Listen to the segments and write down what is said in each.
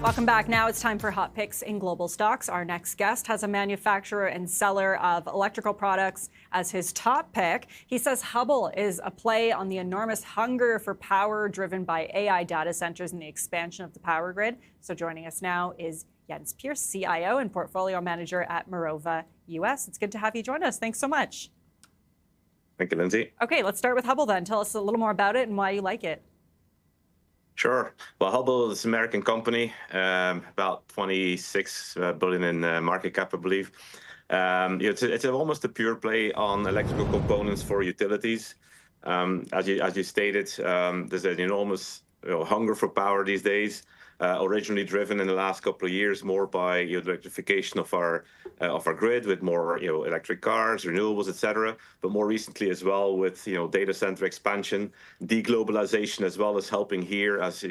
Welcome back. Now it's time for Hot Picks in Global Stocks. Our next guest has a manufacturer and seller of electrical products as his top pick. He says Hubbell is a play on the enormous hunger for power driven by AI data centers and the expansion of the power grid. So joining us now is Jens Pierce, CIO and portfolio manager at Mirova U.S. It's good to have you join us. Thanks so much. Thank you, Lindsay. Okay, let's start with Hubbell then. Tell us a little more about it and why you like it. Sure. Well, Hubbell is an American company, about 26 billion in market cap, I believe. It's almost a pure play on electrical components for utilities. As you stated, there's an enormous hunger for power these days. Originally driven in the last couple of years more by the electrification of our grid with more electric cars, renewables, etc. But more recently as well with data center expansion, deglobalization as well as helping here as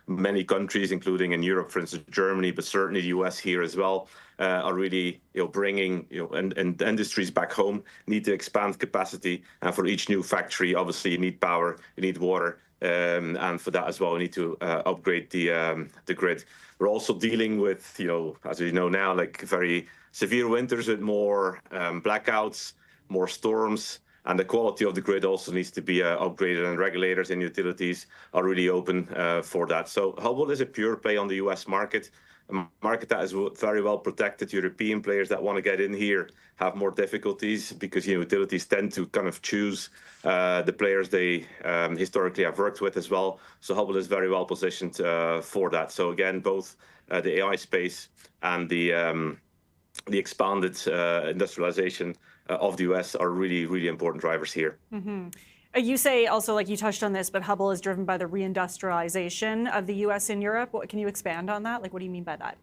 many countries, including in Europe, for instance Germany, but certainly the U.S. here as well, are really bringing and industries back home need to expand capacity, and for each new factory, obviously you need power, you need water. And for that as well, we need to upgrade the grid. We're also dealing with, as we know now, like very severe winters with more blackouts, more storms, and the quality of the grid also needs to be upgraded, and regulators and utilities are really open for that. So Hubbell is a pure play on the U.S. market, a market that is very well protected. European players that want to get in here have more difficulties because utilities tend to kind of choose the players they historically have worked with as well. So Hubbell is very well positioned for that. So again, both the AI space and the expanded industrialization of the U.S. are really, really important drivers here. Mm-hmm. You say also, like you touched on this, but Hubbell is driven by the reindustrialization of the U.S. and Europe. Can you expand on that? Like, what do you mean by that?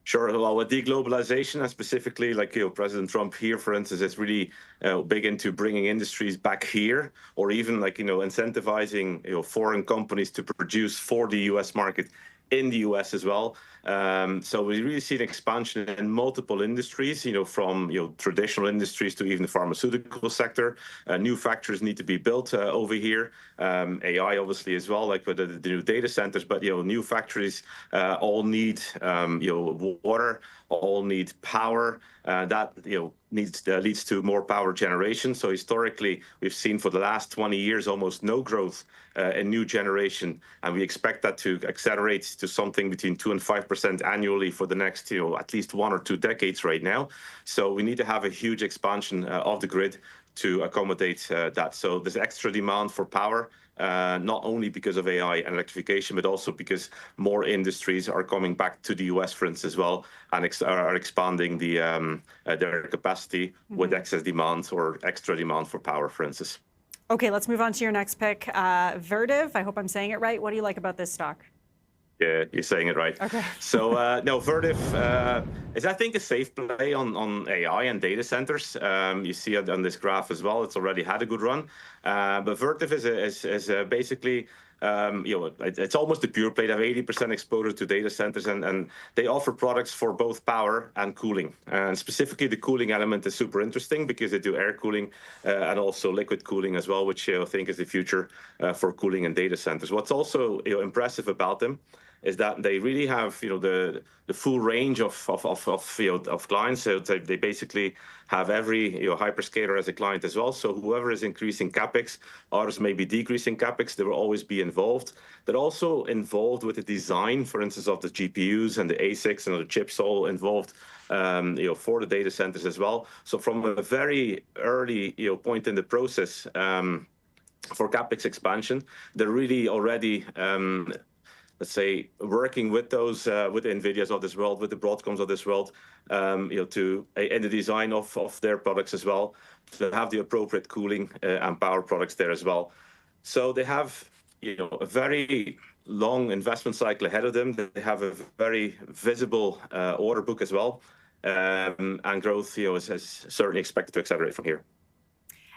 Sure. Well, with deglobalization, and specifically, like President Trump here, for instance, is really big into bringing industries back here, or even like incentivizing foreign companies to produce for the U.S. market in the U.S. as well. So we really see an expansion in multiple industries, from traditional industries to even the pharmaceutical sector. New factories need to be built over here. AI obviously as well, like with the new data centers. But new factories all need water, all need power. That leads to more power generation. So historically, we've seen for the last 20 years almost no growth in new generation, and we expect that to accelerate to something between 2 and 5% annually for the next at least 1 or 2 decades right now. So we need to have a huge expansion of the grid to accommodate that. So there's extra demand for power, not only because of AI and electrification, but also because more industries are coming back to the U.S., for instance, as well, and are expanding their capacity with excess demand or extra demand for power, for instance. Okay, let's move on to your next pick, Vertiv. I hope I'm saying it right. What do you like about this stock? Yeah, you're saying it right. Okay. So no, Vertiv is, I think, a safe play on AI and data centers. You see it on this graph as well. It's already had a good run. But Vertiv is basically, it's almost a pure play. They have 80% exposure to data centers, and they offer products for both power and cooling. And specifically, the cooling element is super interesting because they do air cooling and also liquid cooling as well, which I think is the future for cooling in data centers. What's also impressive about them is that they really have the full range of clients. So they basically have every hyperscaler as a client as well. So whoever is increasing capex, others may be decreasing capex, they will always be involved. They're also involved with the design, for instance, of the GPUs and the ASICs and the chips, all involved for the data centers as well. So from a very early point in the process for capex expansion, they're really already let's say, working with those, with the NVIDIAs of this world, with the Broadcoms of this world, to in the design of their products as well, to have the appropriate cooling and power products there as well. So they have, a very long investment cycle ahead of them. They have a very visible order book as well, and growth, is certainly expected to accelerate from here.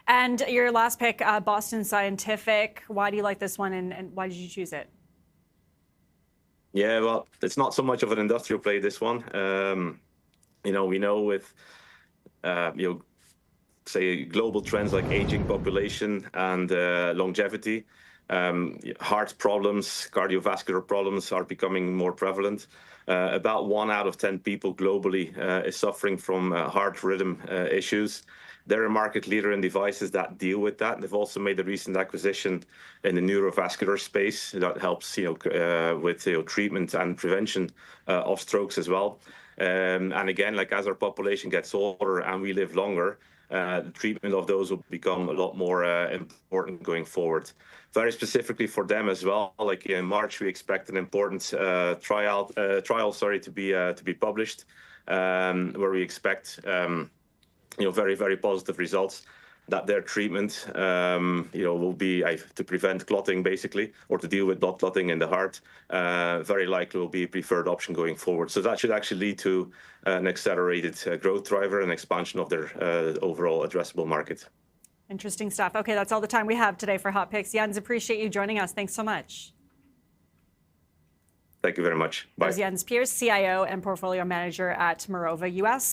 And your last pick, Boston Scientific. Why do you like this one, and why did you choose it? Yeah, well, it's not so much of an industrial play, this one. We know with, say, global trends like aging population and longevity, Heart problems, cardiovascular problems are becoming more prevalent. About 1 out of 10 people globally is suffering from heart rhythm issues. They're a market leader in devices that deal with that. They've also made a recent acquisition in the neurovascular space that helps, with treatment and prevention of strokes as well. And again, like as our population gets older and we live longer, the treatment of those will become a lot more important going forward. Very specifically for them as well, like in March, we expect an important trial to be published, where we expect very, very positive results that their treatment will be to prevent clotting, basically, or to deal with blood clotting in the heart. Very likely will be a preferred option going forward. So that should actually lead to an accelerated growth driver and expansion of their overall addressable market. Interesting stuff. Okay, that's all the time we have today for Hot Picks. Jens, appreciate you joining us. Thanks so much. Thank you very much. Bye. There's Jens Pierce, CIO and Portfolio Manager at Mirova U.S.